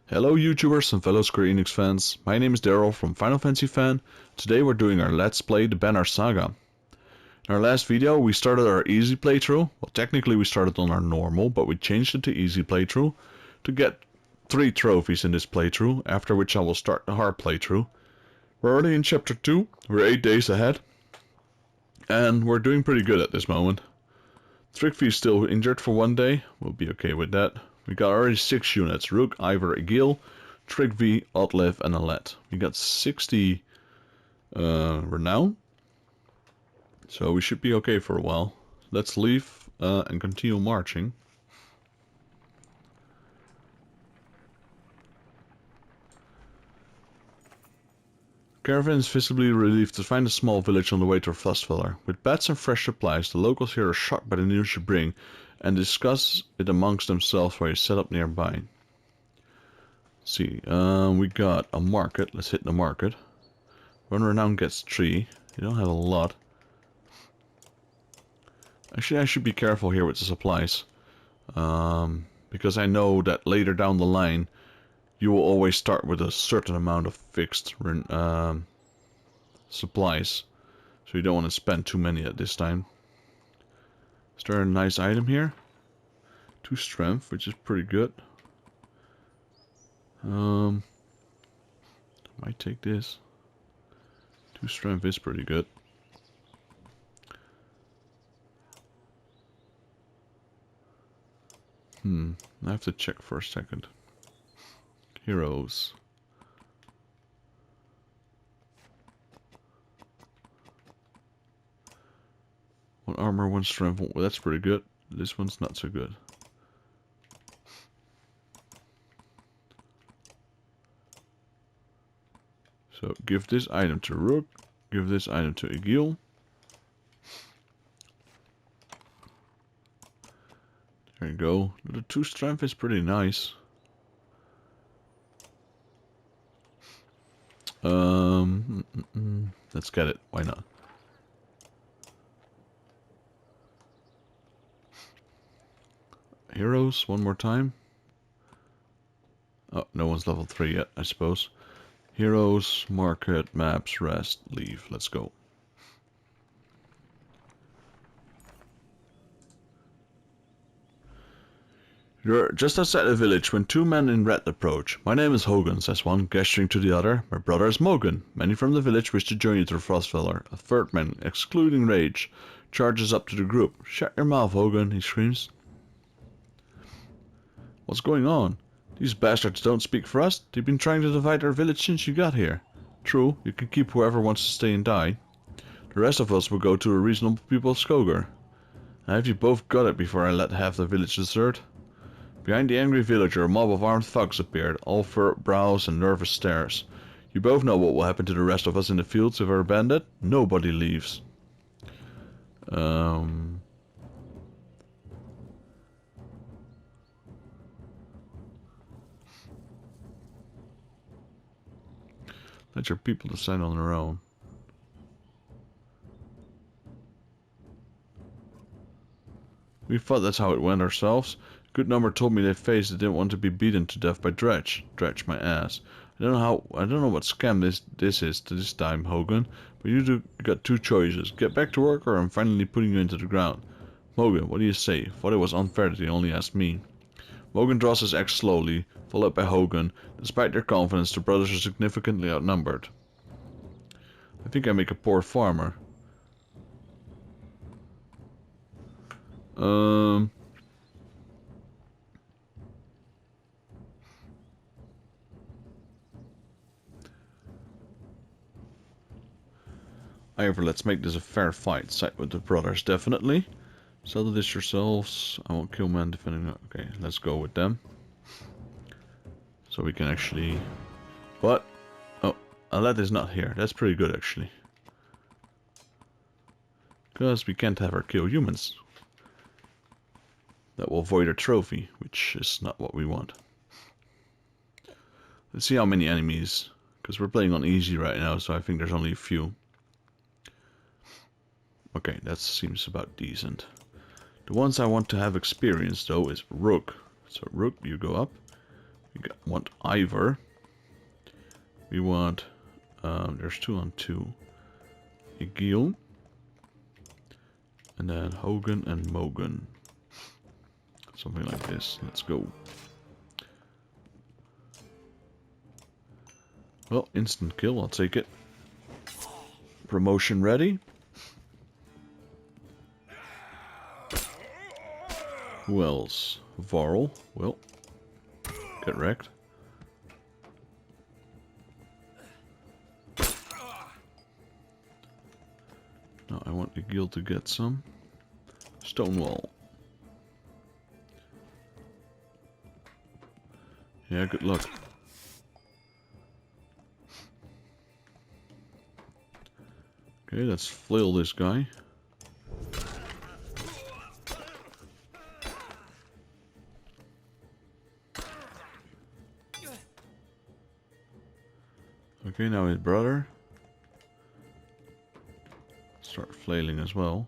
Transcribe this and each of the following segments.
Hello YouTubers and fellow Square Enix fans, my name is Daryl from Final Fantasy Fan. Today we're doing our Let's Play the Banner Saga. In our last video we started our easy playthrough. Well, technically we started on our normal, but we changed it to easy playthrough to get 3 trophies in this playthrough, after which I will start the hard playthrough. We're already in chapter 2, we're 8 days ahead, and we're doing pretty good at this moment. Trickfee is still injured for 1 day, we'll be okay with that. We got already 6 units, Rook, Ivor, Egil, Trickfee, Outlive and Alet. We got 60 renown, so we should be okay for a while. Let's leave and continue marching. Caravan is visibly relieved to find a small village on the way to Frostfeller. With bats and fresh supplies, the locals here are shocked by the news you bring and discuss it amongst themselves while you set up nearby. Let's see, we got a market. Let's hit the market. One renown gets 3. You don't have a lot. Actually, I should be careful here with the supplies. Because I know that later down the line you will always start with a certain amount of fixed supplies, so you don't want to spend too many at this time. Is there a nice item here? 2 strength, which is pretty good. I might take this. 2 strength is pretty good. I have to check for a second. Heroes. One armor, 1 strength. Well, that's pretty good. This one's not so good. So give this item to Rook. Give this item to Egil. There you go. The 2 strength is pretty nice. Let's get it. Why not? Heroes, one more time. Oh, no one's level 3 yet, I suppose. Heroes, market, maps, rest, leave. Let's go. You're just outside the village when 2 men in red approach. My name is Hogan, says one, gesturing to the other. My brother is Mogan. Many from the village wish to join you to Frostfeller. A third man, excluding rage, charges up to the group. Shut your mouth, Hogan, he screams. What's going on? These bastards don't speak for us. They've been trying to divide our village since you got here. True, you can keep whoever wants to stay and die. The rest of us will go to a reasonable people of Skogar. Now have you both got it before I let half the village desert? Behind the angry villager, a mob of armed thugs appeared, all furrowed brows and nervous stares. You both know what will happen to the rest of us in the fields if we're abandoned. Nobody leaves. Let your people decide on their own. We thought that's how it went ourselves. A good number told me they faced they didn't want to be beaten to death by Dredge. Dredge my ass. I don't know what scam this is to this time, Hogan, but you got 2 choices. Get back to work or I'm finally putting you into the ground. Mogan, what do you say? Thought it was unfair that he only asked me. Mogan draws his axe slowly, followed by Hogan. Despite their confidence, the brothers are significantly outnumbered. I think I make a poor farmer. However, let's make this a fair fight. Side with the brothers, definitely. Settle this yourselves. I won't kill men defending. Okay, let's go with them. So we can actually... What? Oh, Alet is not here. That's pretty good, actually. Because we can't have her kill humans. That will void our trophy, which is not what we want. Let's see how many enemies. Because we're playing on easy right now, so I think there's only a few. Okay, that seems about decent. The ones I want to have experience though is Rook. So Rook, you go up. want Ivor. We want, there's 2 on 2. Egil. And then Hogan and Mogan. Something like this. Let's go. Well, instant kill, I'll take it. Promotion ready. Who else? Varl. Well, get wrecked. Now I want the guild to get some. Stonewall. Yeah, good luck. Okay, let's flail this guy. Okay, now his brother. Start flailing as well.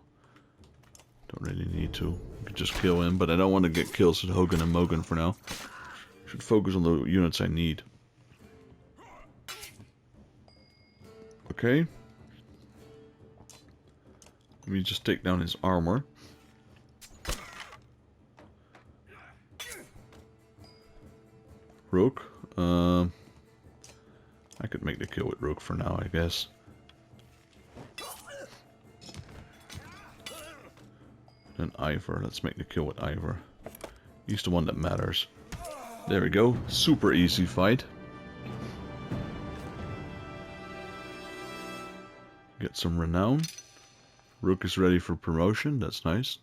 Don't really need to. You could just kill him, but I don't want to get kills with Hogan and Mogan for now. Should focus on the units I need. Okay. Let me just take down his armor. Rook. I could make the kill with Rook for now, I guess. And Ivor. Let's make the kill with Ivor. He's the one that matters. There we go. Super easy fight. Get some renown. Rook is ready for promotion. That's nice.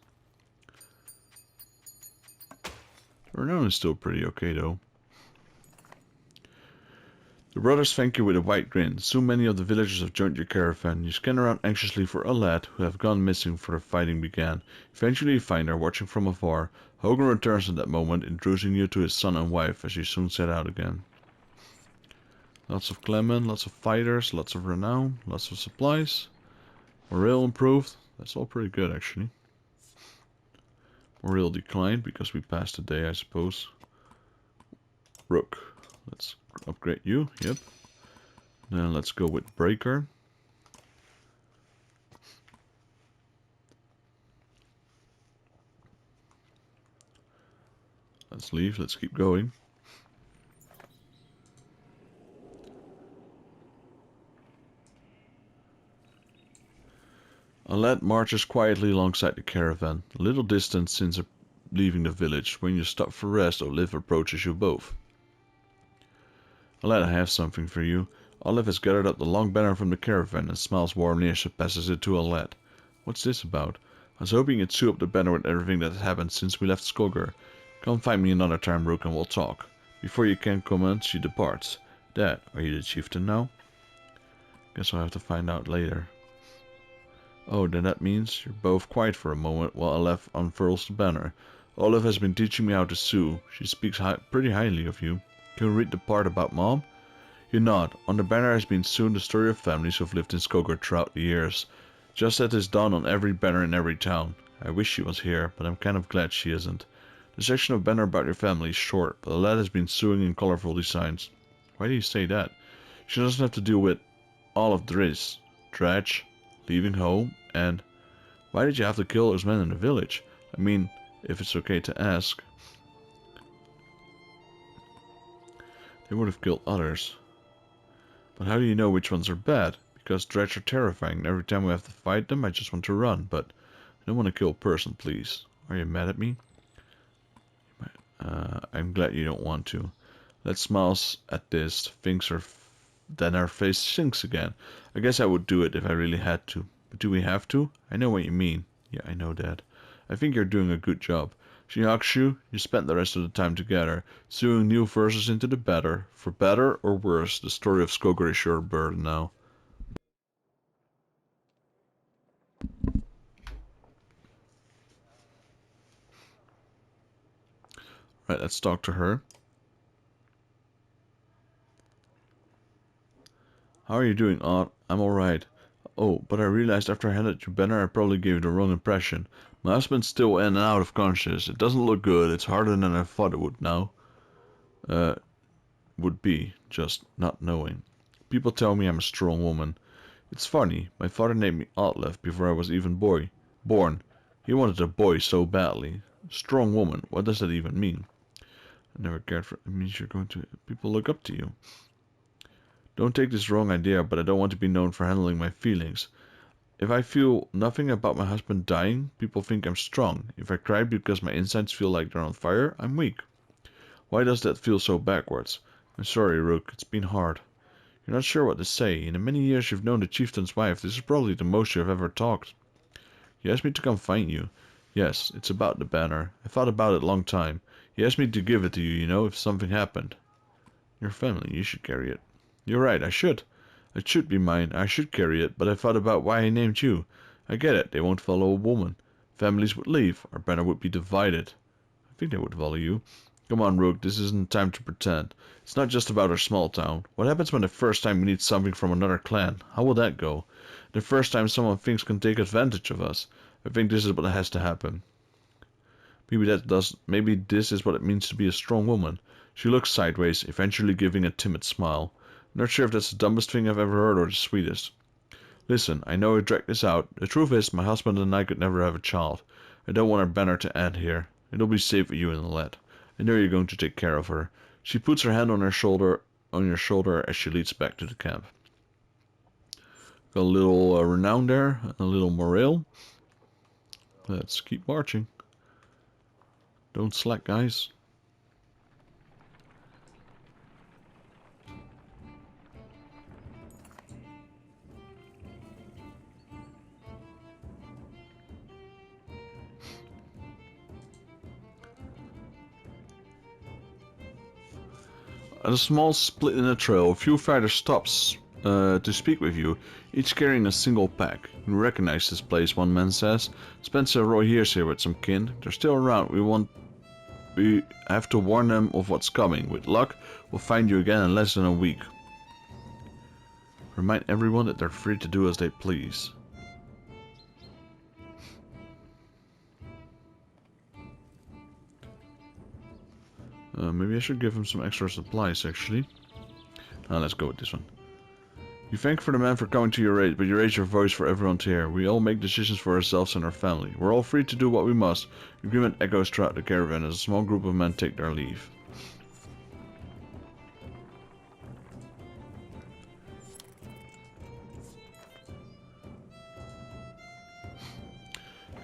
Renown is still pretty okay though. The brothers thank you with a wide grin. So many of the villagers have joined your caravan. You scan around anxiously for a lad who have gone missing before the fighting began. Eventually you find her watching from afar. Hogan returns at that moment, introducing you to his son and wife as you soon set out again. Lots of Clement, lots of fighters, lots of renown, lots of supplies. Morale improved. That's all pretty good actually. Morale declined because we passed the day, I suppose. Rook. Let's upgrade you. Yep. Then let's go with Breaker. Let's leave. Let's keep going. A lad marches quietly alongside the caravan, a little distance since leaving the village. When you stop for rest, Olive approaches you both. Lad, I have something for you. Olive has gathered up the long banner from the caravan and smiles warmly as she passes it to Lad. What's this about? I was hoping you'd sew up the banner with everything that has happened since we left Skogr. Come find me another time, Rook, and we'll talk. Before you can comment, she departs. Dad, are you the chieftain now? Guess I'll have to find out later. Oh, then that means you're both quiet for a moment while Olive unfurls the banner. Olive has been teaching me how to sew. She speaks pretty highly of you. Can you read the part about Mom? You nod. On the banner has been sewn the story of families who have lived in Skogr throughout the years. Just as is done on every banner in every town. I wish she was here, but I'm kind of glad she isn't. The section of banner about your family is short, but the lad has been sewing in colorful designs. Why do you say that? She doesn't have to deal with all of Driz, Dredge, leaving home, and... Why did you have to kill those men in the village? I mean, if it's okay to ask... They would have killed others. But how do you know which ones are bad? Because Dredge are terrifying, and every time we have to fight them, I just want to run, but I don't want to kill a person, please. Are you mad at me? I'm glad you don't want to. Lad smiles at this, then her face sinks again. I guess I would do it if I really had to. But do we have to? I know what you mean. Yeah, I know, Dad. I think you're doing a good job. She hugs you. You spent the rest of the time together, sewing new verses into the banner. For better or worse, the story of Skogr is your burden now. Right, let's talk to her. How are you doing, Aunt? I'm alright. Oh, but I realized after I handed you banner I probably gave you the wrong impression. My husband's still in and out of conscious. It doesn't look good. It's harder than I thought it would now. would be, just not knowing. People tell me I'm a strong woman. It's funny, my father named me Olive before I was even born. He wanted a boy so badly. Strong woman, what does that even mean? I never cared for it. It means you're going to... people look up to you. Don't take this wrong idea, but I don't want to be known for handling my feelings. If I feel nothing about my husband dying, people think I'm strong. If I cry because my insides feel like they're on fire, I'm weak. Why does that feel so backwards? I'm sorry, Rook, it's been hard. You're not sure what to say. In the many years you've known the chieftain's wife, this is probably the most you've ever talked. He asked me to come find you. Yes, it's about the banner. I thought about it a long time. He asked me to give it to you, you know, if something happened. Your family, you should carry it. You're right, I should. It should be mine, I should carry it, but I thought about why I named you. I get it, they won't follow a woman. Families would leave, our banner would be divided. I think they would follow you. Come on, Rook, this isn't time to pretend. It's not just about our small town. What happens when the first time we need something from another clan? How will that go? The first time someone thinks can take advantage of us. I think this is what has to happen. Maybe this is what it means to be a strong woman. She looks sideways, eventually giving a timid smile. Not sure if that's the dumbest thing I've ever heard or the sweetest. Listen, I know I dragged this out. The truth is, my husband and I could never have a child. I don't want our banner to end here. It'll be safe with you and the lad. I know you're going to take care of her. She puts her hand on your shoulder as she leads back to the camp. Got a little renown there, a little morale. Let's keep marching. Don't slack, guys. At a small split in the trail, a few fighters stops to speak with you, each carrying a single pack. You recognize this place, one man says. Spent several years here with some kin. They're still around. We have to warn them of what's coming. With luck, we'll find you again in less than a week. Remind everyone that they're free to do as they please. Maybe I should give him some extra supplies, actually. Let's go with this one. You thank for the man for coming to your aid, but you raise your voice for everyone to hear. We all make decisions for ourselves and our family. We're all free to do what we must. Agreement echoes throughout the caravan as a small group of men take their leave.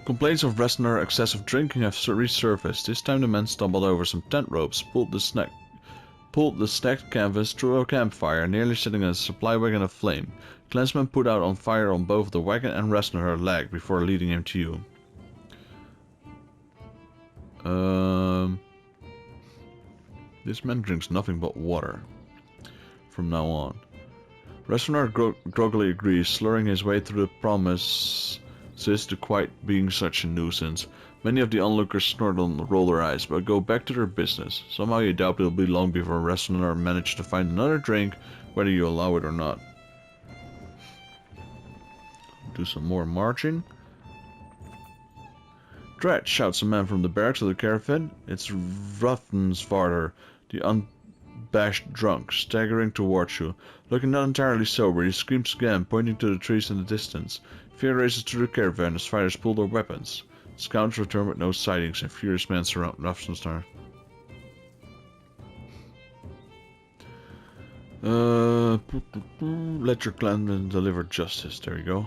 Complaints of Restoner excessive drinking have resurfaced. This time the men stumbled over some tent ropes, pulled the stacked canvas through a campfire, nearly setting a supply wagon aflame. Clansmen put out on fire on both the wagon and Restoner's leg before leading him to you. This man drinks nothing but water from now on. Restoner groggily agrees, slurring his way through the promises to quite being such a nuisance. Many of the onlookers snort and roll their eyes, but go back to their business. Somehow you doubt it'll be long before Restoner manages to find another drink, whether you allow it or not. Do some more marching. Dredge, shouts a man from the barracks of the caravan. It's Ruthen's father, the unabashed drunk, staggering towards you. Looking not entirely sober, he screams again, pointing to the trees in the distance. Fear races through the caravan as fighters pull their weapons. Scouts return with no sightings, and furious men surround Ruthen's. Let your clansmen deliver justice. There you go.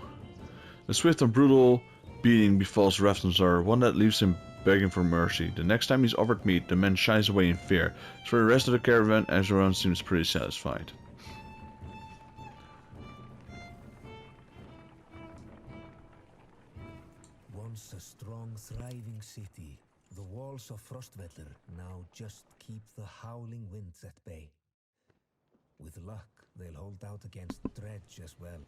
A swift and brutal beating befalls Rafnazar, one that leaves him begging for mercy. The next time he's offered meat, the man shies away in fear. As for the rest of the caravan, everyone seems pretty satisfied. Once a strong, thriving city, the walls of Frostweller now just keep the howling winds at bay. With luck, they'll hold out against Dredge as well.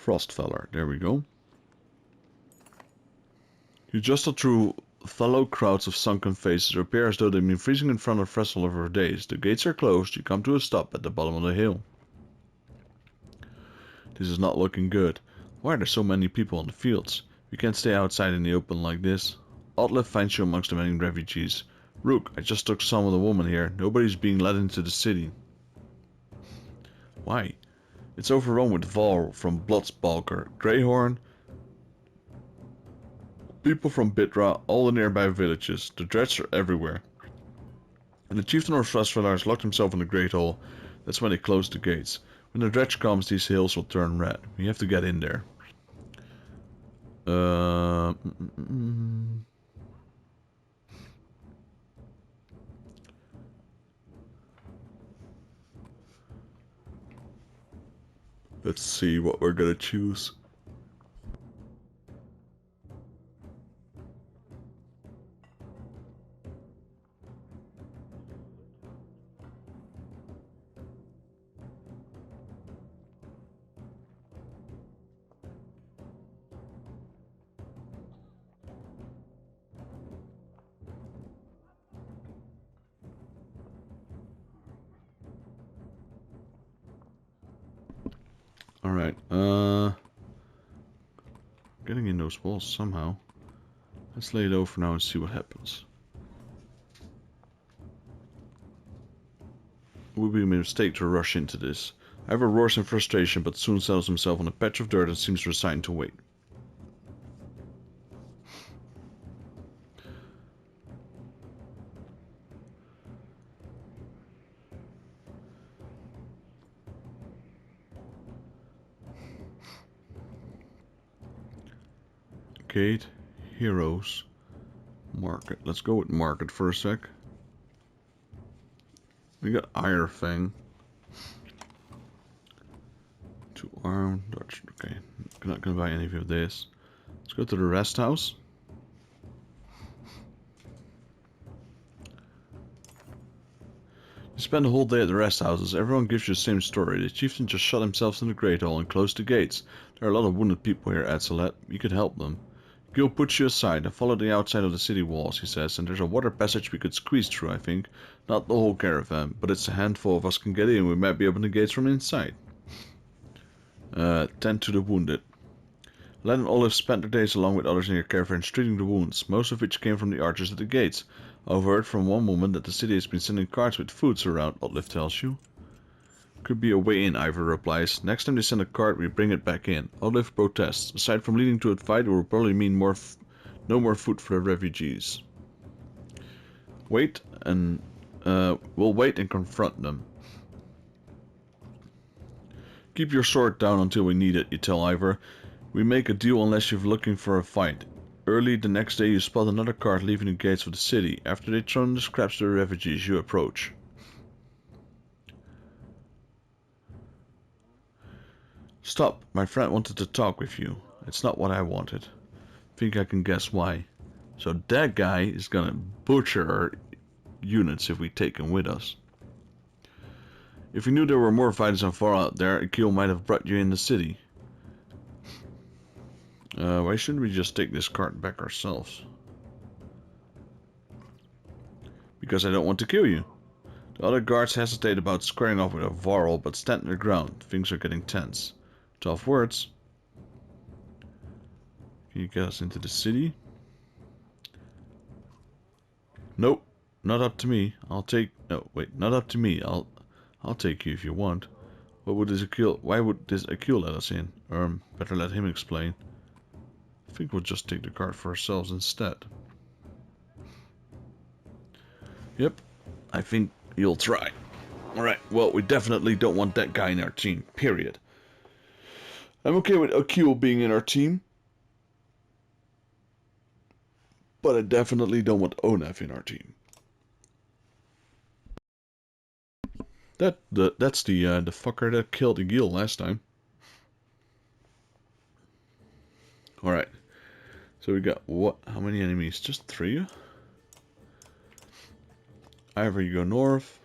Frostfeller, there we go. You jostle through fellow crowds of sunken faces. It appears as though they've been freezing in front of Frostfeller for days. The gates are closed. You come to a stop at the bottom of the hill. This is not looking good. Why are there so many people in the fields? We can't stay outside in the open like this. Oddliff finds you amongst the many refugees. Rook, I just took some of the women here. Nobody's being let into the city. Why? It's overrun with Val from Bloodsbalker, Greyhorn, people from Bitra, all the nearby villages. The Dredge are everywhere. And the chieftain of Frostfellar locked himself in the Great Hall. That's when they closed the gates. When the Dredge comes, these hills will turn red. We have to get in there. Let's see what we're gonna choose. Alright, getting in those walls somehow. Let's lay low for now and see what happens. It would be a mistake to rush into this. Ivor roars in frustration but soon settles himself on a patch of dirt and seems resigned to wait. Gate, heroes, market. Let's go with market for a sec. We got Iron Fang. 2 arm, Dutch. Okay, I'm not gonna buy any of this. Let's go to the rest house. You spend the whole day at the rest houses. Everyone gives you the same story. The chieftain just shut himself in the Great Hall and closed the gates. There are a lot of wounded people here, Atzelet. You could help them. Gil puts you aside and follow the outside of the city walls, he says, and there's a water passage we could squeeze through, I think. Not the whole caravan, but it's a handful of us can get in. We might be open the gates from inside. Tend to the wounded. Len and Olive spent their days along with others in your caravans treating the wounds, most of which came from the archers at the gates. I've heard from one woman that the city has been sending carts with foods around, Olive tells you. Could be a way in, Ivor replies. Next time they send a cart, we bring it back in. Olive protests. Aside from leading to a fight, it will probably mean no more food for the refugees. Wait and we'll wait and confront them. Keep your sword down until we need it, you tell Ivor. We make a deal unless you're looking for a fight. Early the next day, you spot another cart leaving the gates of the city. After they've thrown the scraps to the refugees, you approach. Stop, my friend wanted to talk with you. It's not what I wanted. Think I can guess why. So that guy is gonna butcher our units if we take him with us. If you knew there were more fighters on far out there, Akil might have brought you in the city. Why shouldn't we just take this cart back ourselves? Because I don't want to kill you. The other guards hesitate about squaring off with a Varl, but stand their ground. Things are getting tense. Tough words. Can you get us into the city? Nope, not up to me. No, wait, not up to me. I'll take you if you want. Why would this Akil let us in? Better let him explain. I think we'll just take the cart for ourselves instead. Yep, I think you'll try. Alright, well, we definitely don't want that guy in our team, period. I'm okay with Akil being in our team, but I definitely don't want Onef in our team. That's the fucker that killed Egil last time. Alright. So we got what? How many enemies? Just 3? Ivor, you go north.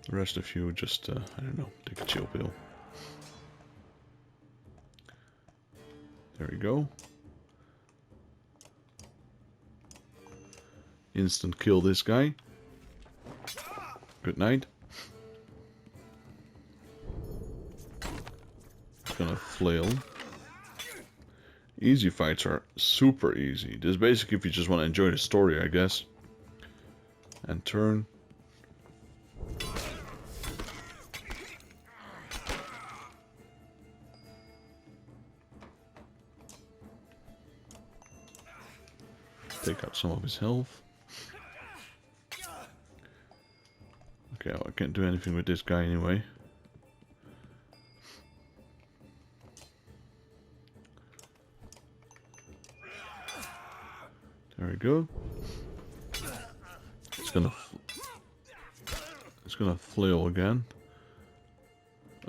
The rest of you just, I don't know, take a chill pill. There we go. Instant kill this guy. Good night. gonna flail. Easy fights are super easy. This is basically if you just want to enjoy the story, I guess. And turn. Take out some of his health. Okay, well, I can't do anything with this guy anyway. There we go. It's gonna flail again.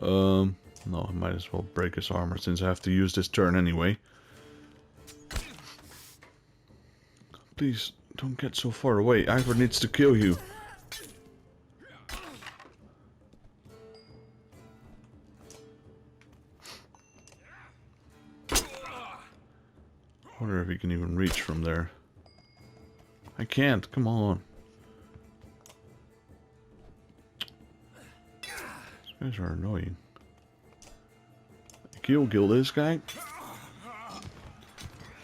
No, I might as well break his armor since I have to use this turn anyway. Please don't get so far away. Ivor needs to kill you. I wonder if he can even reach from there. I can't. Come on. These guys are annoying. Kill this guy.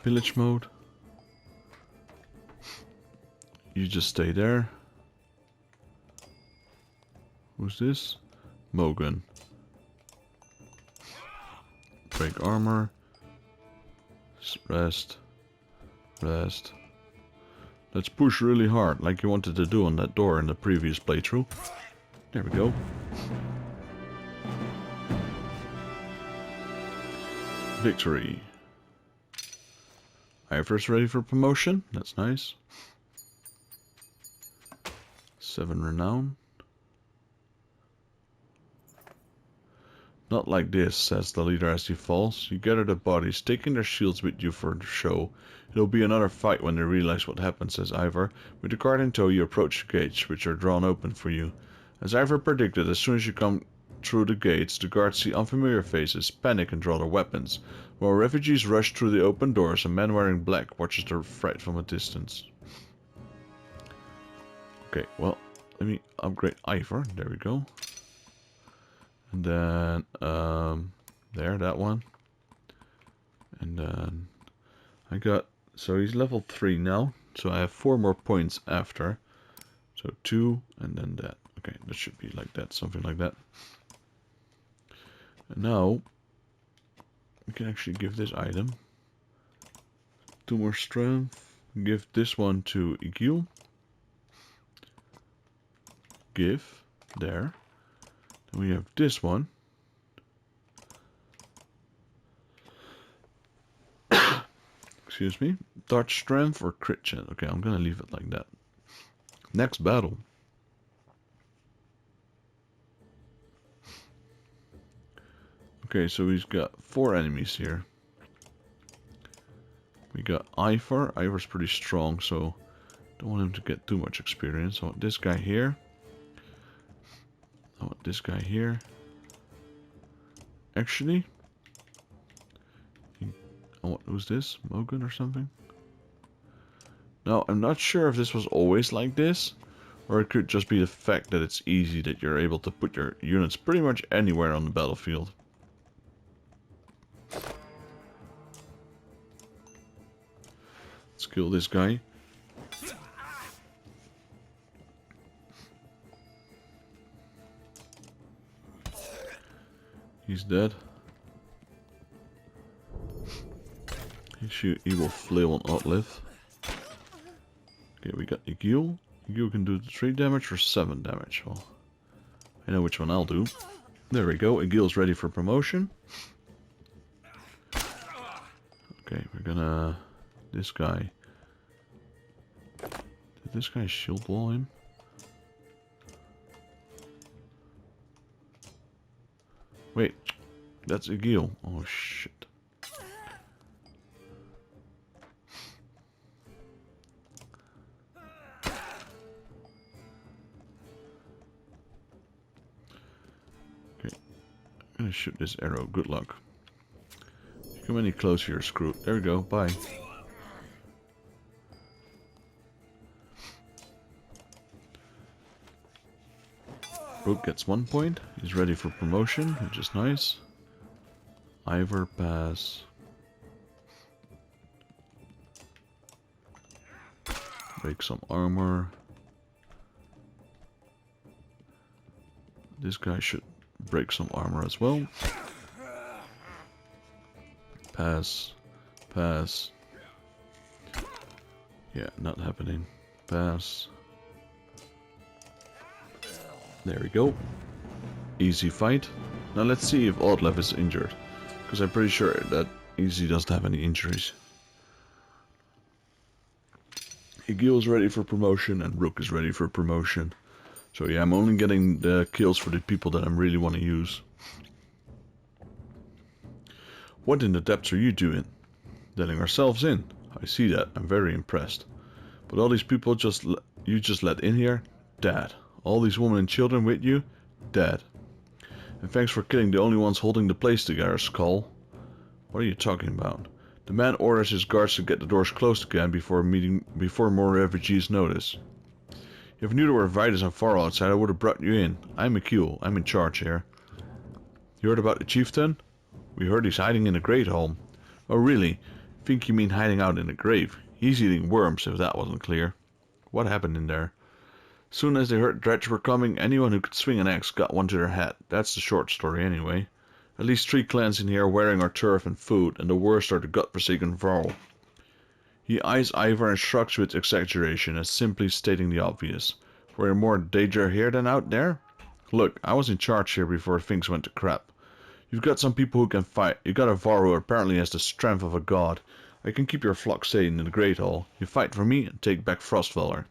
Village mode. You just stay there. Who's this? Mogan. Break armor. Rest. Rest. Let's push really hard, like you wanted to do on that door in the previous playthrough. There we go. Victory. Ivor's ready for promotion. That's nice. 7 renown. Not like this, says the leader as he falls. You gather the bodies, taking their shields with you for the show. It'll be another fight when they realize what happened, says Ivor. With the cart in tow, you approach the gates, which are drawn open for you. As Ivor predicted, as soon as you come through the gates, the guards see unfamiliar faces, panic and draw their weapons. While refugees rush through the open doors, a man wearing black watches their fright from a distance. Okay, well, let me upgrade Ivor. There we go. And then, there, that one. And then, I got, so he's level 3 now. So I have 4 more points after. So 2, and then that. Okay, that should be like that, something like that. And now, we can actually give this item 2 more strength. Give this one to Igil. Give, there. Then we have this one. Excuse me. Dodge strength or crit chance. Okay, I'm gonna leave it like that. Next battle. Okay, so he's got 4 enemies here. We got Ivor. Ivor's pretty strong, so don't want him to get too much experience. I want this guy here. I want this guy here. Actually, who's this? Mogan or something? Now, I'm not sure if this was always like this, or it could just be the fact that it's easy that you're able to put your units pretty much anywhere on the battlefield. Let's kill this guy. He's dead. He will flail on outlive. Okay, we got Igil. Igil can do 3 damage or 7 damage. Well, I know which one I'll do. There we go. Igil's ready for promotion. Okay, we're gonna... This guy... Did this guy shield wall him? Wait, that's Igil. Oh shit. Okay, I'm gonna shoot this arrow. Good luck. If you come any closer, you're screwed. There we go. Bye. Rook gets 1 point. He's ready for promotion, which is nice. Ivor pass. Break some armor. This guy should break some armor as well. Pass. Pass. Yeah, not happening. Pass. There we go. Easy fight. Now let's see if Oddlev is injured. Because I'm pretty sure that Easy doesn't have any injuries. Egil is ready for promotion and Rook is ready for promotion. So yeah, I'm only getting the kills for the people that I really want to use. What in the depths are you doing? Letting ourselves in. I see that. I'm very impressed. But all these people you just let in here? Dead. All these women and children with you? Dead. And thanks for killing the only ones holding the place together, Skull. What are you talking about? The man orders his guards to get the doors closed again before more refugees notice. If I knew there were Vitus and Far outside, I would have brought you in. I'm Akil. I'm in charge here. You heard about the chieftain? We heard he's hiding in the Great Home. Oh really? Think you mean hiding out in a grave? He's eating worms, if that wasn't clear. What happened in there? Soon as they heard Dredge were coming, anyone who could swing an axe got one to their head. That's the short story anyway. At least 3 clans in here are wearing our turf and food, and the worst are the godforsaken Varl. He eyes Ivor and shrugs with exaggeration, as simply stating the obvious. We're in more danger here than out there? Look, I was in charge here before things went to crap. You've got some people who can fight. You got a Varl who apparently has the strength of a god. I can keep your flock staying in the Great Hall. You fight for me and take back Frostfeller.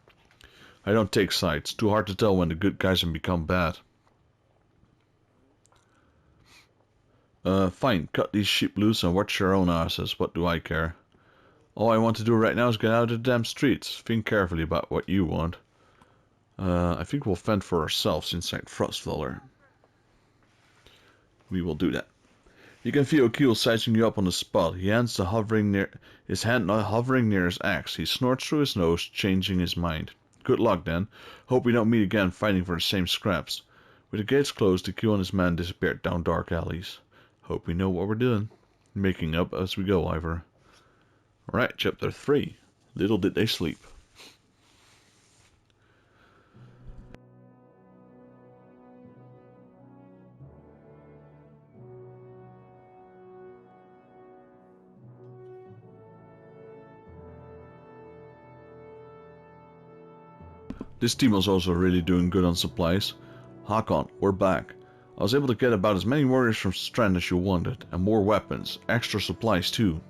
I don't take sides. Too hard to tell when the good guys have become bad. Fine. Cut these sheep loose and watch your own asses. What do I care? All I want to do right now is get out of the damn streets. Think carefully about what you want. I think we'll fend for ourselves inside Frostfeller. We will do that. You can feel Akil sizing you up on the spot. His hand not hovering near his axe. He snorts through his nose, changing his mind. Good luck then. Hope we don't meet again fighting for the same scraps. With the gates closed, Akil and his man disappeared down dark alleys. Hope we know what we're doing. Making up as we go, Ivor. Alright, chapter 3. Little did they sleep. This team was also really doing good on supplies. Hakon, we're back. I was able to get about as many warriors from Strand as you wanted, and more weapons, extra supplies too.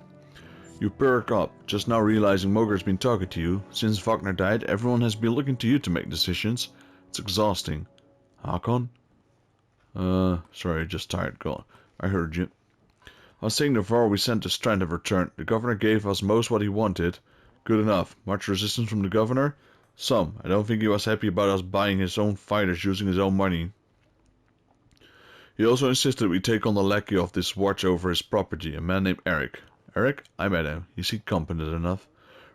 You perk up, just now realizing Moger's been talking to you. Since Wagner died, everyone has been looking to you to make decisions. It's exhausting. Hakon? Sorry, just tired. Go on. I heard you. I was saying the Var we sent to Strand have returned. The governor gave us most what he wanted. Good enough. Much resistance from the governor? Some. I don't think he was happy about us buying his own fighters using his own money. He also insisted we take on the lackey of this watch over his property, a man named Eric. Eric? I met him. He seemed competent enough.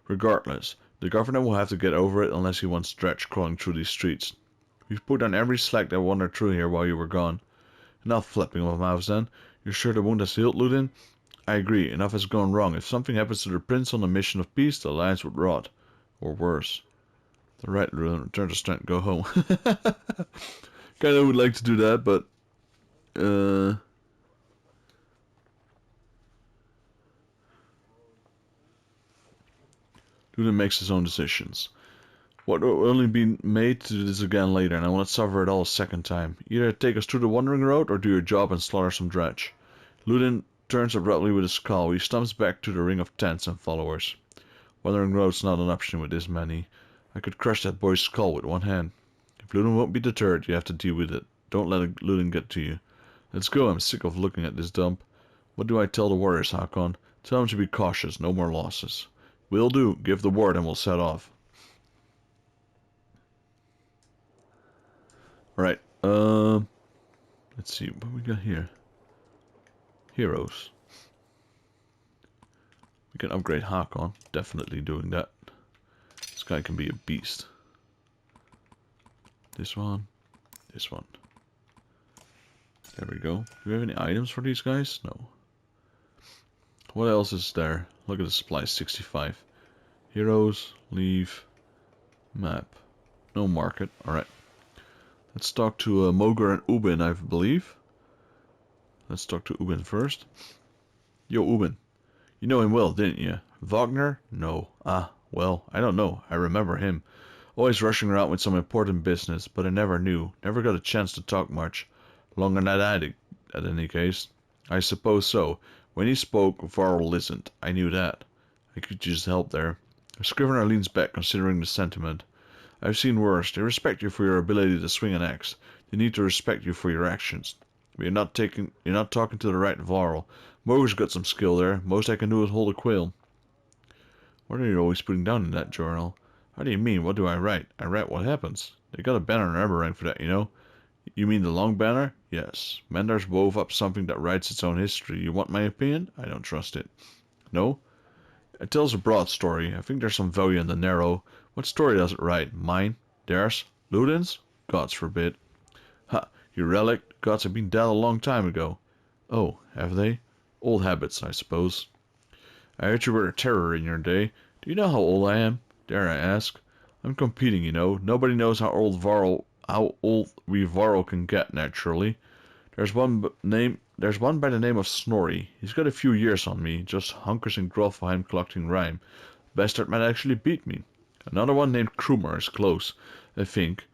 Regardless, the governor will have to get over it unless he wants Dredge crawling through these streets. We've put down every slack that wandered through here while you were gone. Enough flapping of mouths then. You're sure the wound has healed, Ludin? I agree. Enough has gone wrong. If something happens to the prince on a mission of peace, the alliance would rot. Or worse. Alright, Ludin, return to Strand. Go home. Kinda would like to do that, but Ludin makes his own decisions. What will only be made to do this again later, and I want to suffer it all a second time. Either take us through the wandering road, or do your job and slaughter some Dredge. Ludin turns abruptly with a scowl. He stumps back to the ring of tents and followers. Wandering road's not an option with this many. I could crush that boy's skull with one hand. If Ludin won't be deterred, you have to deal with it. Don't let Ludin get to you. Let's go, I'm sick of looking at this dump. What do I tell the warriors, Hakon? Tell them to be cautious, no more losses. Will do, give the word and we'll set off. Alright, let's see, what we got here? Heroes. We can upgrade Hakon, definitely doing that. This guy can be a beast. This one. This one. There we go. Do we have any items for these guys? No. What else is there? Look at the supply, 65. Heroes, leave, map. No market, alright. Let's talk to Moger and Ubin, I believe. Let's talk to Ubin first. Yo, Ubin. You know him well, didn't you? Wagner? No. Ah, well, I don't know. I remember him. Always rushing around with some important business, but I never knew. Never got a chance to talk much. Longer than I'd at any case. I suppose so. When he spoke, Varl listened. I knew that. I could just help there. Scrivener leans back, considering the sentiment. I've seen worse. They respect you for your ability to swing an axe. They need to respect you for your actions. But you're not talking to the right Varl. Moger's got some skill there. Most I can do is hold a quill. What are you always putting down in that journal? How do you mean? What do I write? I write what happens. They got a banner and Eberrank for that, you know. You mean the long banner? Yes. Mendar's wove up something that writes its own history. You want my opinion? I don't trust it. No? It tells a broad story. I think there's some value in the narrow. What story does it write? Mine? Theirs? Ludin's? Gods forbid. Ha! You relic? Gods have been dead a long time ago. Oh, have they? Old habits, I suppose. I heard you were a terror in your day. Do you know how old I am? Dare I ask? I'm competing, you know. Nobody knows how old we Varl can get, naturally. There's one by the name of Snorri. He's got a few years on me, just hunkers in Grofheim collecting rhyme. Bastard might actually beat me. Another one named Krumer is close, I think.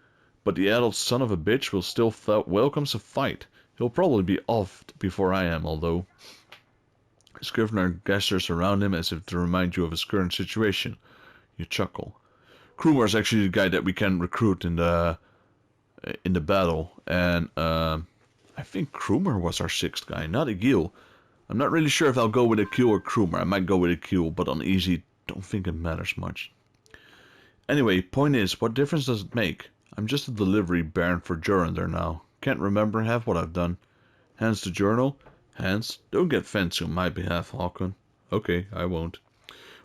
But the adult son of a bitch will still welcomes a fight. He'll probably be off before I am, although. Scrivener gestures around him as if to remind you of his current situation. You chuckle. Krumer is actually the guy that we can recruit in the battle, and I think Krumer was our sixth guy, not Egil. I'm not really sure if I'll go with Egil or Krumer. I might go with Egil, but on easy, don't think it matters much. Anyway, point is, what difference does it make? I'm just a delivery baron for Jurander now. Can't remember half what I've done. Hands the journal? Hands? Don't get fancy on my behalf, Haakon. Okay, I won't.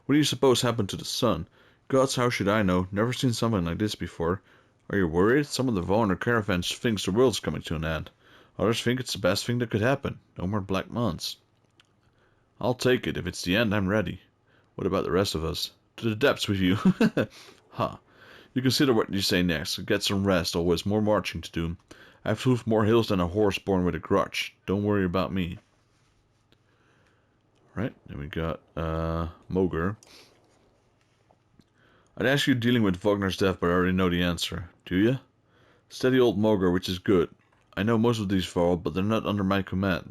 What do you suppose happened to the sun? Gods, how should I know? Never seen something like this before. Are you worried? Some of the Wagner caravans think the world's coming to an end. Others think it's the best thing that could happen. No more black months. I'll take it. If it's the end, I'm ready. What about the rest of us? To the depths with you. Ha. You consider what you say next. Get some rest. Always more marching to do. I've hoofed more hills than a horse born with a grudge. Don't worry about me. Right, then we got Moger. I'd ask you dealing with Wagner's death, but I already know the answer. Do you? Steady old Moger, which is good. I know most of these Varl, but they're not under my command.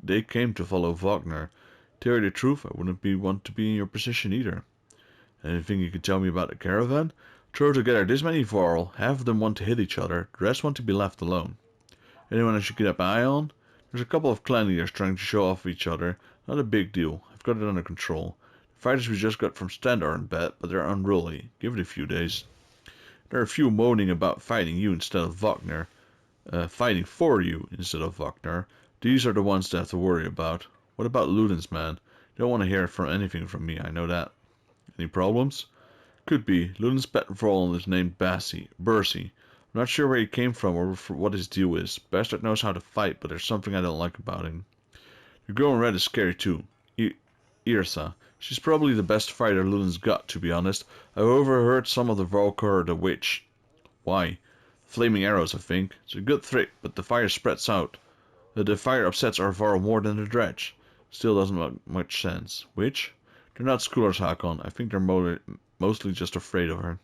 They came to follow Wagner. Tell you the truth, I wouldn't want to be in your position either. Anything you can tell me about the caravan? Throw together this many Varl, half of them want to hit each other, the rest want to be left alone. Anyone I should keep an eye on? There's a couple of clan leaders trying to show off each other. Not a big deal. I've got it under control. The fighters we just got from Stand aren't bad, but they're unruly. Give it a few days. There are a few moaning about fighting you instead of Wagner. Fighting for you instead of Wagner. These are the ones to have to worry about. What about Ludin's man? They don't want to hear anything from me, I know that. Any problems? Could be. Ludin's pet Vrol is named Bercy. I'm not sure where he came from or what his deal is. Bastard knows how to fight, but there's something I don't like about him. The girl in red is scary too. Irsa. She's probably the best fighter Ludin's got, to be honest. I've overheard some of the Varl call her the witch. Why? Flaming arrows, I think. It's a good trick, but the fire spreads out. The fire upsets our Varl more than the dredge. Still doesn't make much sense. Witch? They're not schoolers, Hakon. I think they're mostly just afraid of her.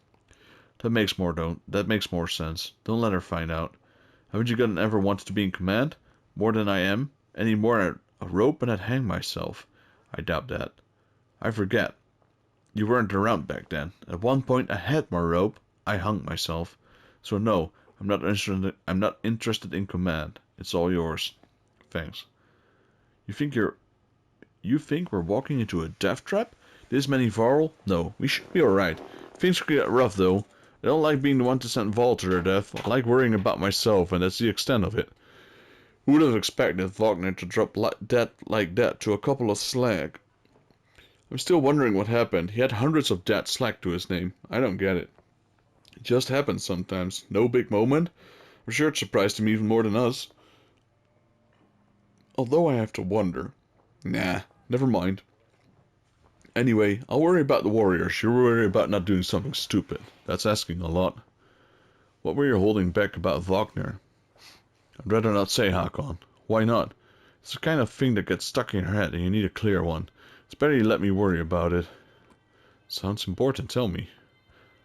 That makes more sense. Don't let her find out. Haven't you ever wanted to be in command? More than I am? Any more than a rope and I'd hang myself. I doubt that. I forget. You weren't around back then. At one point I had more rope. I hung myself. So no, I'm not interested in command. It's all yours. Thanks. You think we're walking into a death trap? This many Varl? No, we should be alright. Things could get rough though. I don't like being the one to send Varl to their death. I like worrying about myself, and that's the extent of it. Who would have expected Wagner to drop dead like that to a couple of slag? I'm still wondering what happened. He had hundreds of dead slag to his name. I don't get it. It just happens sometimes. No big moment. I'm sure it surprised him even more than us. Although I have to wonder. Nah, never mind. Anyway, I'll worry about the warriors. You worry about not doing something stupid. That's asking a lot. What were you holding back about Wagner? I'd rather not say, Hakon. Why not? It's the kind of thing that gets stuck in your head and you need a clear one. It's better you let me worry about it. Sounds important, tell me.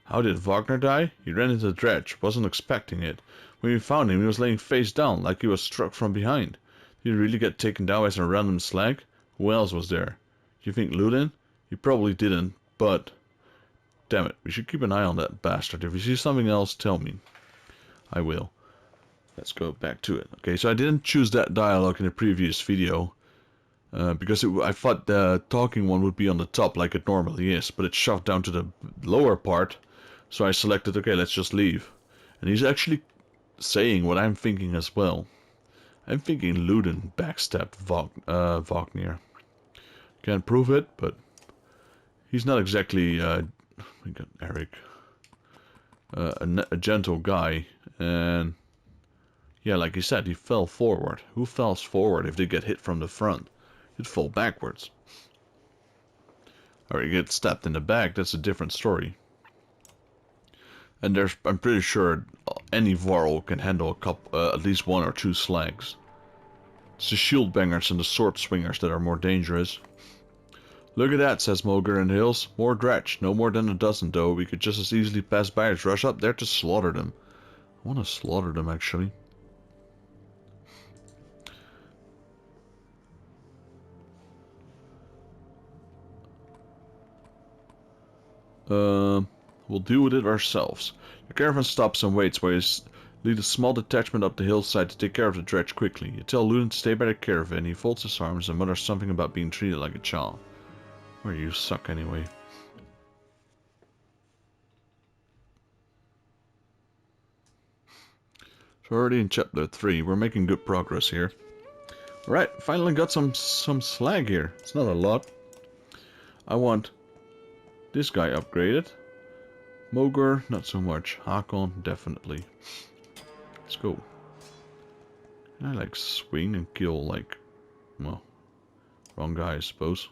How did Wagner die? He ran into the dredge, wasn't expecting it. When we found him, he was laying face down, like he was struck from behind. Did he really get taken down as a random slag? Who else was there? You think Ludin? He probably didn't, but... Damn it, we should keep an eye on that bastard. If you see something else, tell me. I will. Let's go back to it. Okay, so I didn't choose that dialogue in the previous video. Because I thought the talking one would be on the top like it normally is. But it's shoved down to the lower part. So I selected, okay, let's just leave. And he's actually saying what I'm thinking as well. I'm thinking Ludin backstabbed Wagner. Can't prove it, but... He's not exactly... we got Eric. A gentle guy. And... Yeah, like he said, he fell forward. Who falls forward if they get hit from the front? You'd fall backwards. Or you get stabbed in the back, that's a different story. And I'm pretty sure any Varl can handle at least one or two slags. It's the shield bangers and the sword swingers that are more dangerous. Look at that, says Moger in the hills. More dredge, no more than a dozen though. We could just as easily pass by as rush up there to slaughter them. I want to slaughter them actually. We'll deal with it ourselves. The caravan stops and waits while you lead a small detachment up the hillside to take care of the dredge quickly. You tell Ludin to stay by the caravan. He folds his arms and mutters something about being treated like a child. Where you suck anyway. So already in chapter 3, we're making good progress here. Alright, finally got some slag here. It's not a lot. I want this guy upgraded. Moger, not so much. Hakon, definitely. Let's go. Can I like swing and kill like... Well, wrong guy I suppose.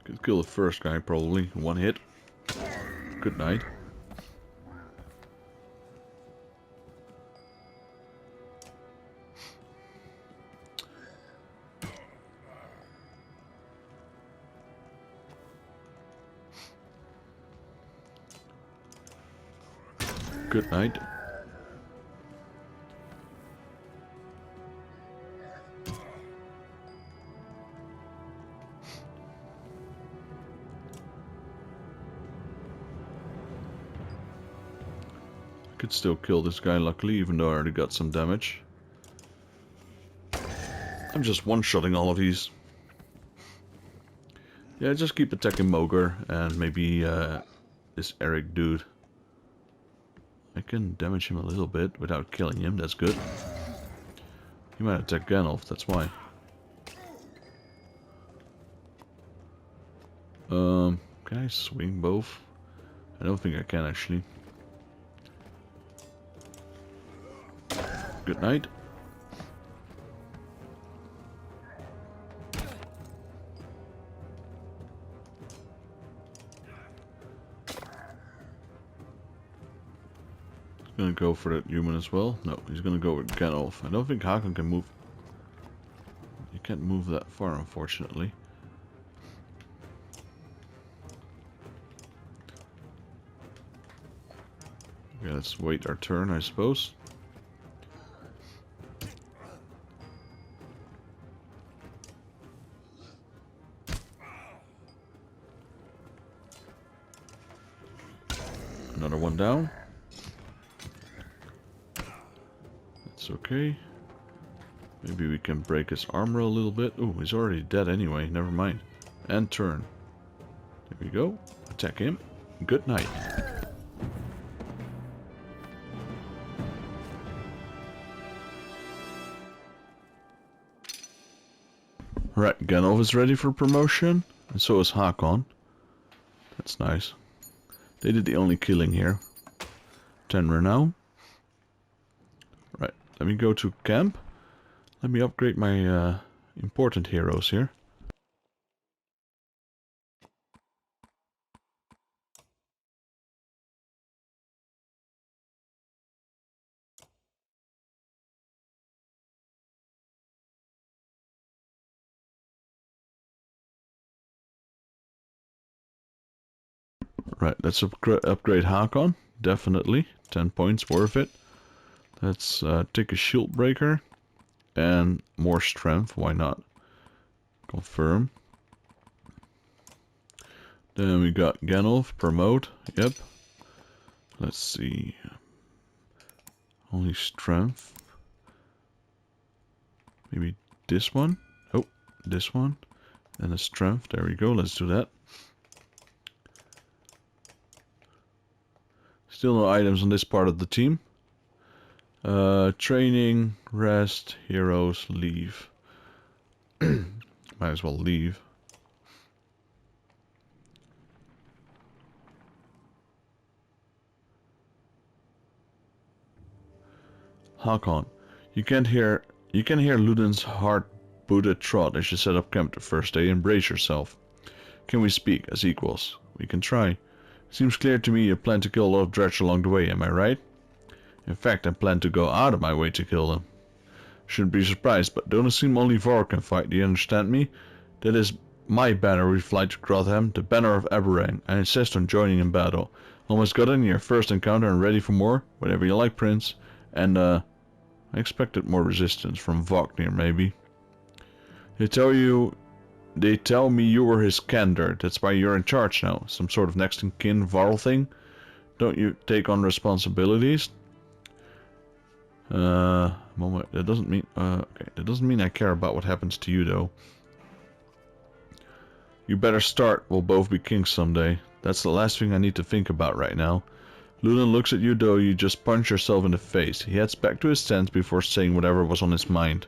Could kill the first guy probably. One hit. Good night. Good night. Could still kill this guy luckily, even though I already got some damage. I'm just one-shotting all of these. Yeah, just keep attacking Moger and maybe this Eric dude. I can damage him a little bit without killing him, that's good. He might attack Gandalf, that's why. Can I swing both? I don't think I can actually. Good night. Gonna go for that human as well. No, he's gonna go with Gandalf. I don't think Hakon can move. He can't move that far, unfortunately. Okay, let's wait our turn, I suppose. Another one down. That's okay. Maybe we can break his armor a little bit. Ooh, he's already dead anyway. Never mind. And turn. There we go. Attack him. Good night. Right, Gandalf is ready for promotion. And so is Hakon. That's nice. They did the only killing here. 10 renown. Right, let me go to camp. Let me upgrade my important heroes here. Right, let's upgrade Hakon. Definitely. 10 points, worth it. Let's take a shield breaker. And more strength, why not? Confirm. Then we got Ganolf, promote. Yep. Let's see. Only strength. Maybe this one? Oh, this one. And a strength. There we go. Let's do that. Still no items on this part of the team. Training, rest, heroes, leave. Might as well leave. Hakon, you can hear Ludin's heart-booted trot as you set up camp the first day and brace yourself. Can we speak as equals? We can try. Seems clear to me you plan to kill a lot of Dredge along the way, am I right? In fact, I plan to go out of my way to kill them. Shouldn't be surprised, but don't assume only Var can fight, do you understand me? That is my banner we fly to Grotham, the banner of Aberrang. I insist on joining in battle. Almost got in your first encounter and ready for more? Whatever you like, Prince. And, I expected more resistance from Wagner, maybe. They tell me you were his candor. That's why you're in charge now. Some sort of next in kin Varl thing? Don't you take on responsibilities? Moment. That doesn't mean okay. That doesn't mean I care about what happens to you though. You better start. We'll both be kings someday. That's the last thing I need to think about right now. Ludin looks at you though you just punch yourself in the face. He heads back to his tent before saying whatever was on his mind.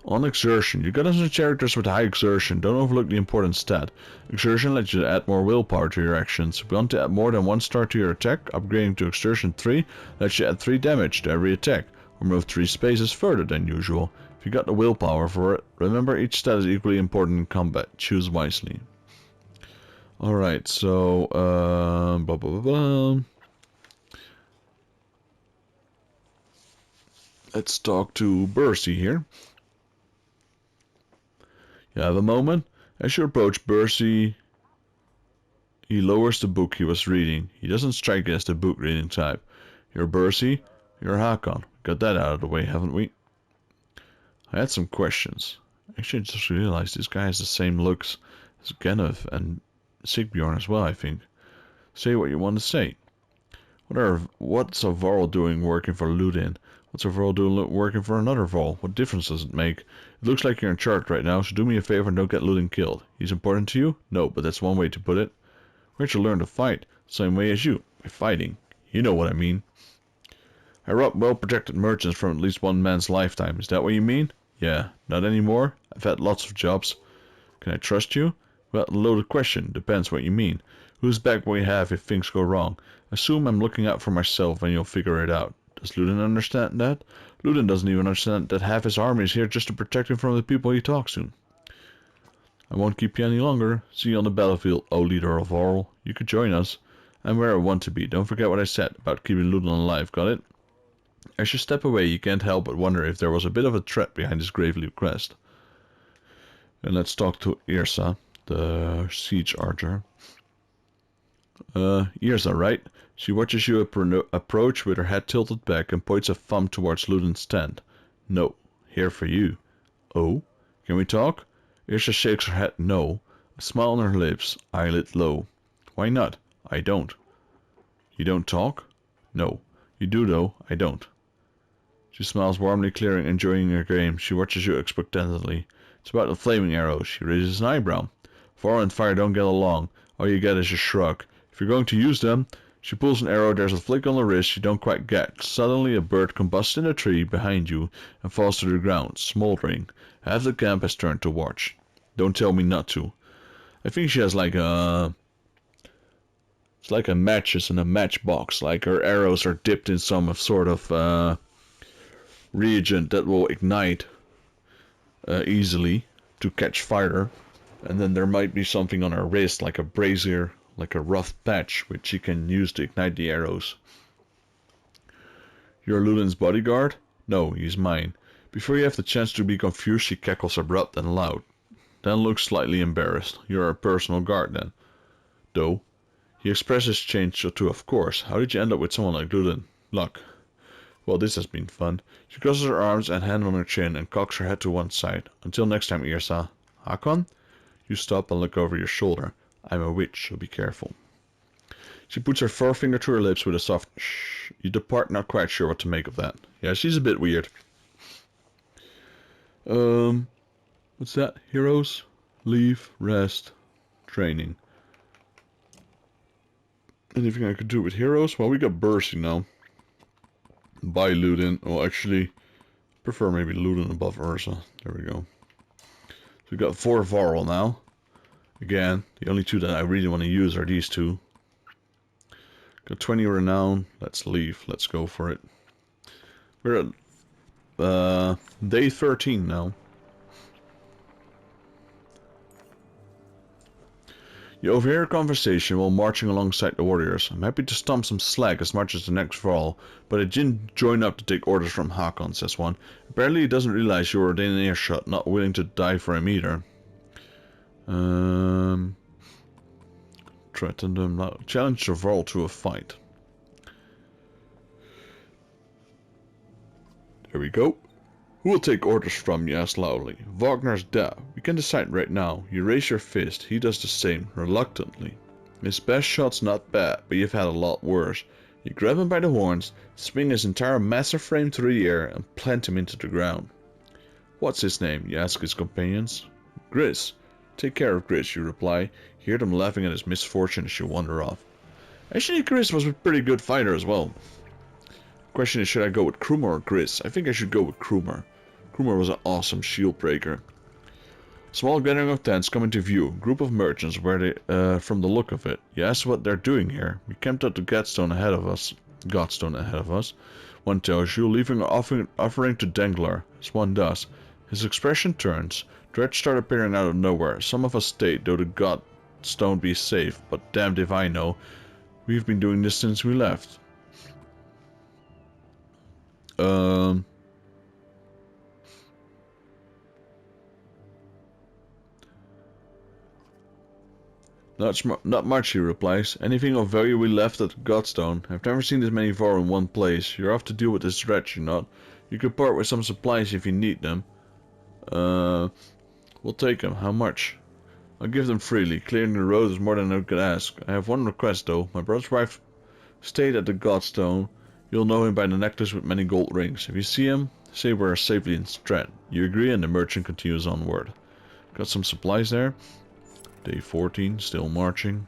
On exertion, you got some characters with high exertion, don't overlook the important stat. Exertion lets you add more willpower to your actions. If you want to add more than 1 star to your attack, upgrading to exertion 3 lets you add 3 damage to every attack, or move 3 spaces further than usual. If you got the willpower for it, remember each stat is equally important in combat, choose wisely. Alright, so, let's talk to Bercy here. You have a moment? As you approach Bercy, he lowers the book he was reading. He doesn't strike you as the book reading type. You're Bercy, you're Hakon. Got that out of the way, haven't we? I had some questions. Actually, I just realized this guy has the same looks as Ganolf and Sigbjorn as well, I think. Say what you want to say. What's a Varl doing working for Ludin? What's a Varl doing working for another Varl? What difference does it make? It looks like you're in charge right now, so do me a favor and don't get Ludin killed. He's important to you? No, but that's one way to put it. Where'd you learn to fight? Same way as you. By fighting. You know what I mean. I robbed well-protected merchants from at least one man's lifetime. Is that what you mean? Yeah. Not anymore? I've had lots of jobs. Can I trust you? Well, loaded question. Depends what you mean. Whose back will you have if things go wrong? Assume I'm looking out for myself and you'll figure it out. Does Ludin understand that? Ludin doesn't even understand that half his army is here just to protect him from the people he talks to. I won't keep you any longer. See you on the battlefield, O leader of all. You could join us. I'm where I want to be. Don't forget what I said about keeping Ludin alive, got it? As you step away, you can't help but wonder if there was a bit of a threat behind his grave request. And let's talk to Yrsa, the siege archer. Yrsa, right? She watches you approach with her head tilted back and points a thumb towards Ludin's tent. No, here for you. Oh? Can we talk? Yrsa shakes her head no, a smile on her lips, eyelid low. Why not? I don't. You don't talk? No. You do though, I don't. She smiles warmly, clearing, enjoying her game. She watches you expectantly. It's about the flaming arrows. She raises an eyebrow. Fire and fire don't get along. All you get is a shrug. If you're going to use them, she pulls an arrow, there's a flick on the wrist you don't quite get. Suddenly a bird combusts in a tree behind you and falls to the ground, smoldering. Half the camp has turned to watch. Don't tell me not to. I think she has like a It's like a matches in a matchbox. Like her arrows are dipped in some sort of reagent that will ignite easily to catch fire. And then there might be something on her wrist, like a brazier, like a rough patch, which she can use to ignite the arrows. You're Ludin's bodyguard? No, he's mine. Before you have the chance to be confused, she cackles abrupt and loud. Then looks slightly embarrassed. You're a personal guard then. Though. He expresses change to of course. How did you end up with someone like Ludin? Luck. Well, this has been fun. She crosses her arms and hand on her chin and cocks her head to one side. Until next time, Yrsa. Hakon? You stop and look over your shoulder. I'm a witch, so be careful. She puts her forefinger to her lips with a soft shh. You depart not quite sure what to make of that. Yeah, she's a bit weird. What's that? Heroes? Leave, rest, training. Anything I could do with heroes? Well, we got Bercy now. By Ludin. Well, actually, prefer maybe Ludin above Ursa. There we go. So we got 4 Varl now. Again, the only 2 that I really want to use are these 2. Got 20 renown. Let's leave. Let's go for it. We're at day 13 now. You overhear a conversation while marching alongside the warriors. I'm happy to stomp some slack as much as the next Varl, but I didn't join up to take orders from Hakon, says one. Apparently he doesn't realize you were within earshot, not willing to die for him either. Threaten them now. Challenge the Varl to a fight. There we go. Who will take orders from you? Asked loudly. Wagner's dead. We can decide right now. You raise your fist. He does the same, reluctantly. His best shot's not bad, but you've had a lot worse. You grab him by the horns, swing his entire massive frame through the air, and plant him into the ground. What's his name? You ask his companions. Gris. Take care of Gris, you reply. Hear them laughing at his misfortune as you wander off. Actually, Gris was a pretty good fighter as well. Question is, should I go with Krumer or Gris? I think I should go with Krumer. Krumer was an awesome shield breaker. Small gathering of tents come into view. Group of merchants, where they, from the look of it. You ask what they're doing here. We camped at the Godstone ahead of us. One tells you, leaving an offering to Denglar, as one does. His expression turns. Dredge start appearing out of nowhere. Some of us stayed, though the Godstone be safe, but damned if I know. We've been doing this since we left. Not much, he replies. Anything of value we left at the Godstone. I've never seen this many Var in one place. You're off to deal with this Dredge, you not? You could part with some supplies if you need them. We'll take them. How much? I'll give them freely. Clearing the road is more than I could ask. I have one request, though. My brother's wife stayed at the Godstone. You'll know him by the necklace with many gold rings. If you see him, say we're safely in Strat. You agree, and the merchant continues onward. Got some supplies there. Day 14, still marching.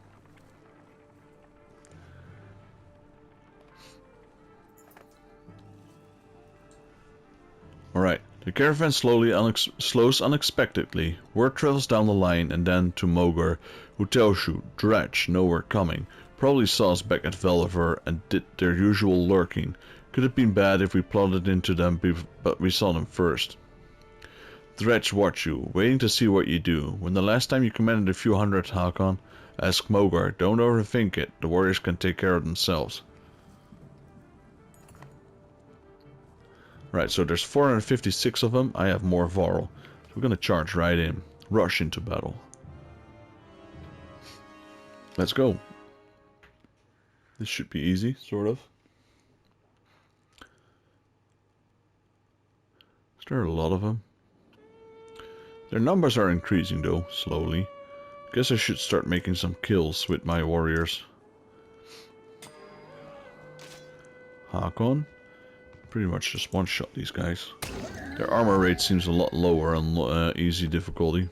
Alright, the caravan slows unexpectedly. Word travels down the line and then to Mogar, who tells you, Dredge, know we're coming. Probably saw us back at Veliver and did their usual lurking. Could have been bad if we plodded into them, but we saw them first. Dredge watch you, waiting to see what you do. When the last time you commanded a few hundred, Hakon? Ask Mogar. Don't overthink it. The warriors can take care of themselves. Right, so there's 456 of them. I have more Varl. So we're gonna charge right in. Rush into battle. Let's go. This should be easy, sort of. Is there a lot of them? Their numbers are increasing though, slowly. Guess I should start making some kills with my warriors. Hakon. Pretty much just one-shot these guys. Their armor rate seems a lot lower on easy difficulty.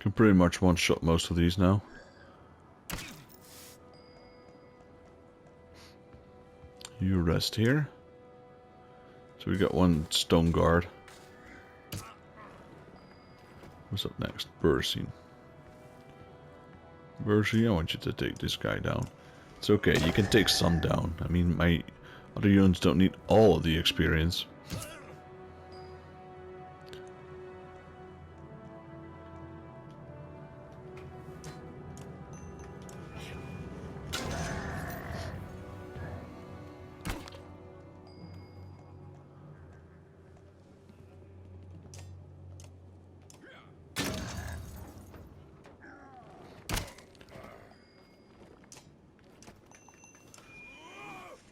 Can pretty much one-shot most of these now. You rest here. So we got one stone guard. What's up next? Bursing. Bursing, I want you to take this guy down. It's okay, you can take some down. I mean, my other units don't need all of the experience.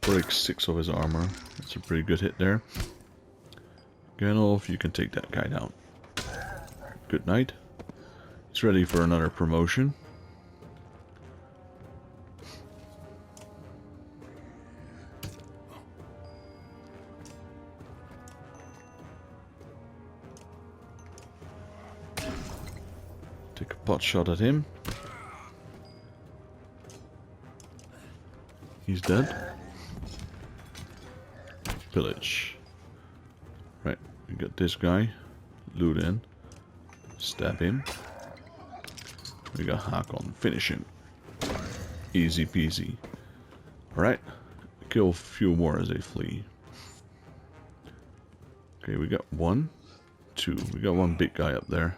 Break 6 of his armor. That's a pretty good hit there. Gandalf, you can take that guy down. Good night. He's ready for another promotion. Take a pot shot at him. He's dead. Pillage. Right, we got this guy. Loot in. Stab him. We got Hakon. Finish him. Easy peasy. Alright. Kill a few more as they flee. Okay, we got 1, 2. We got one big guy up there.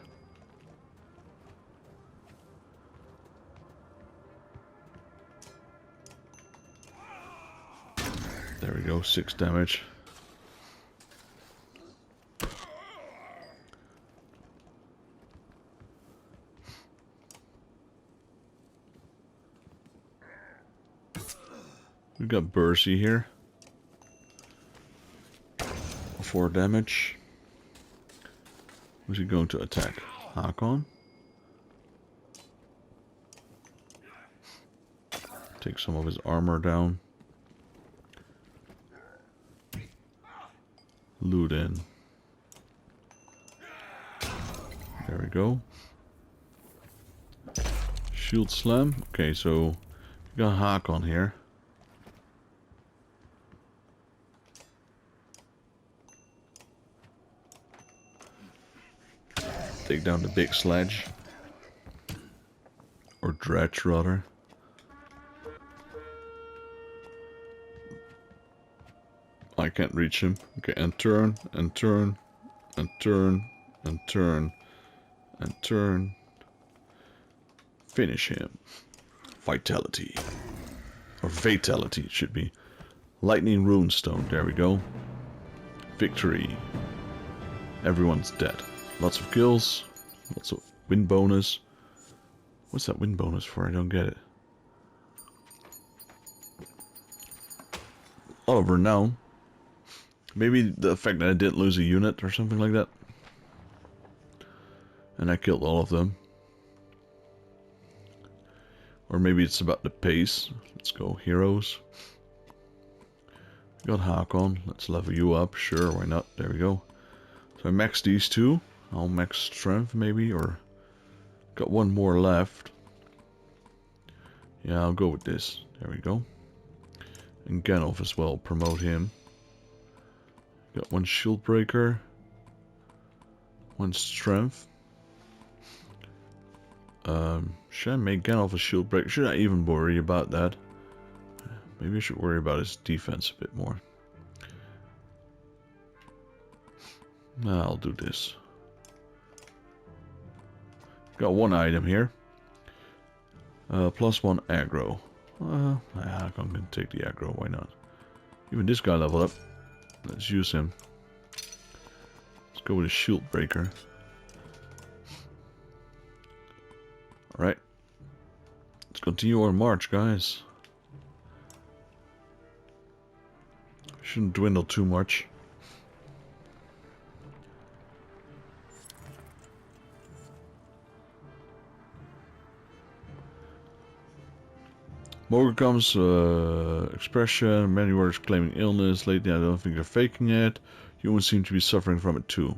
There we go, 6 damage. We've got Bursey here. 4 damage. Who's he going to attack? Hakon? Take some of his armor down. Loot in. There we go. Shield slam. Okay, so we got Hakon here. Take down the big sledge. Or dredge, rather. I can't reach him. Okay, and turn, and turn, and turn, and turn, and turn. Finish him. Vitality. Or fatality, it should be. Lightning runestone, there we go. Victory. Everyone's dead. Lots of kills. Lots of win bonus. What's that win bonus for? I don't get it. Oliver now. Maybe the fact that I didn't lose a unit or something like that. And I killed all of them. Or maybe it's about the pace. Let's go heroes. Got Hakon. Let's level you up. Sure, why not? There we go. So I maxed these 2. I'll max strength maybe, or got 1 more left. Yeah, I'll go with this. There we go. And Gandalf as well. Promote him. Got 1 shield breaker. 1 strength. Should I make Gandalf a shield breaker? Should I even worry about that? Maybe I should worry about his defense a bit more. Nah, I'll do this. Got 1 item here. +1 aggro. I can take the aggro, why not? Even this guy leveled up. Let's use him. Let's go with a shield breaker. Alright. Let's continue our march, guys. Shouldn't dwindle too much. Mogre comes, expression, many words claiming illness. Lately I don't think they're faking it. Humans seem to be suffering from it too.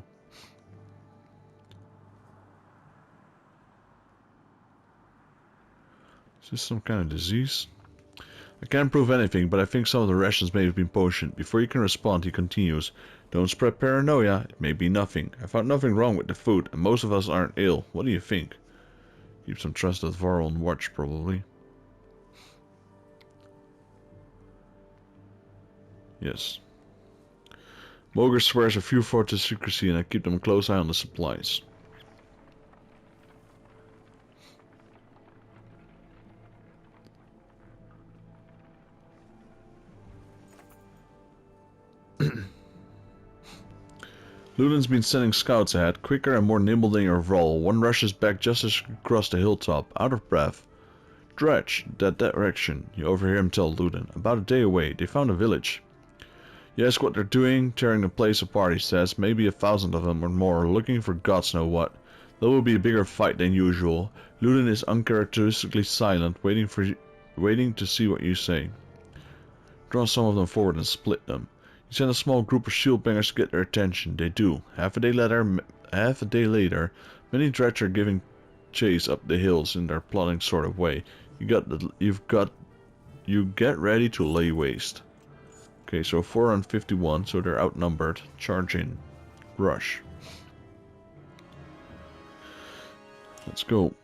Is this some kind of disease? I can't prove anything, but I think some of the rations may have been poisoned. Before you can respond, he continues. Don't spread paranoia, it may be nothing. I found nothing wrong with the food, and most of us aren't ill. What do you think? Keep some trusted Varl on watch, probably. Yes. Moger swears a few for to secrecy, and I keep them a close eye on the supplies. Luden's been sending scouts ahead, quicker and more nimble than your Vrol. One rushes back just as you cross the hilltop, out of breath. Dredge, that direction. You overhear him tell Luden. About a day away, they found a village. You ask what they're doing, tearing the place apart, he says. Maybe 1,000 of them or more, looking for gods know what. There will be a bigger fight than usual. Luden is uncharacteristically silent, waiting to see what you say. Draw some of them forward and split them. You send a small group of shieldbangers to get their attention. They do. Half a day later, many Dredge are giving chase up the hills in their plodding sort of way. You get ready to lay waste. Okay, so 451, so they're outnumbered. Charge in. Rush. Let's go.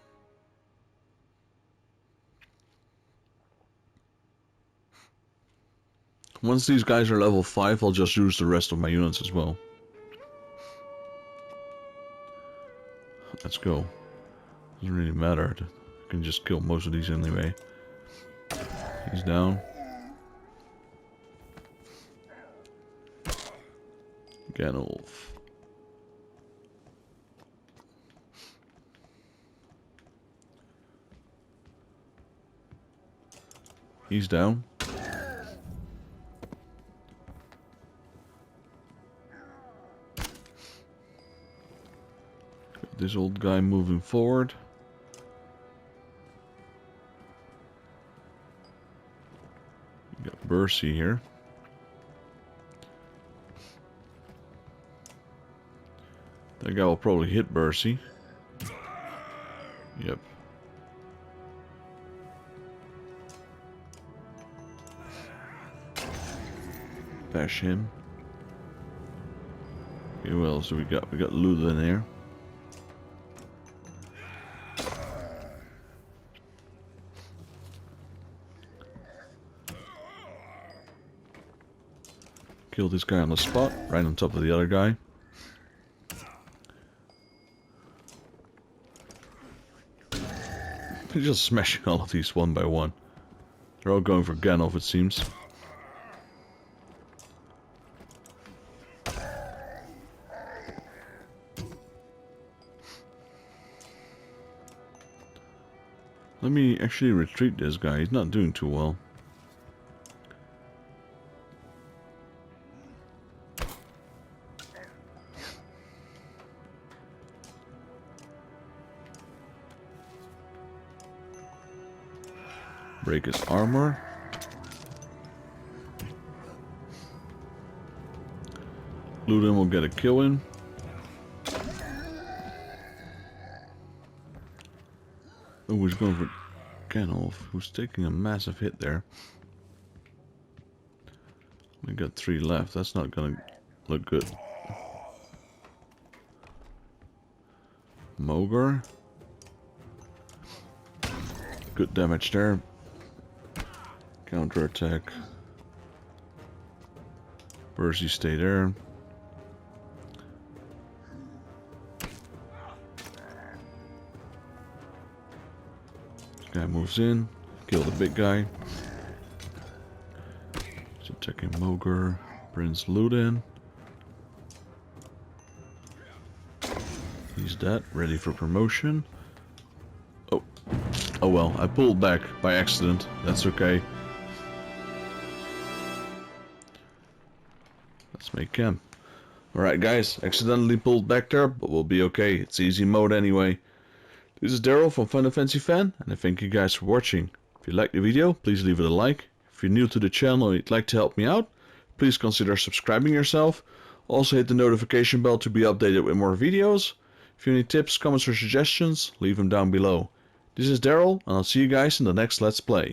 Once these guys are level 5, I'll just use the rest of my units as well. Let's go. Doesn't really matter. I can just kill most of these anyway. He's down. Ganolf. He's down. Got this old guy moving forward. You got Bercy here. That guy will probably hit Bercy. Yep. Bash him. Okay, what else do we got? We got Lula in there. Kill this guy on the spot, right on top of the other guy. He's just smashing all of these one by one. They're all going for Ganolf, it seems. Let me actually retreat this guy. He's not doing too well. Break his armor. Luden will get a kill in. Oh, he's going for Ganolf, who's taking a massive hit there. We got 3 left. That's not gonna look good. Moger. Good damage there. Counter attack. Bercy, stay there. This guy moves in. Kill the big guy. He's attacking Moger. Prince Luden. He's dead. Ready for promotion. Oh. Oh well, I pulled back by accident. That's okay. Let's make camp. Alright guys, accidentally pulled back there, but we'll be okay. It's easy mode anyway. This is Daryl from Final Fantasy Fan, and I thank you guys for watching. If you liked the video, please leave it a like. If you're new to the channel and you'd like to help me out, please consider subscribing yourself. Also hit the notification bell to be updated with more videos. If you have any tips, comments or suggestions, leave them down below. This is Daryl, and I'll see you guys in the next Let's Play.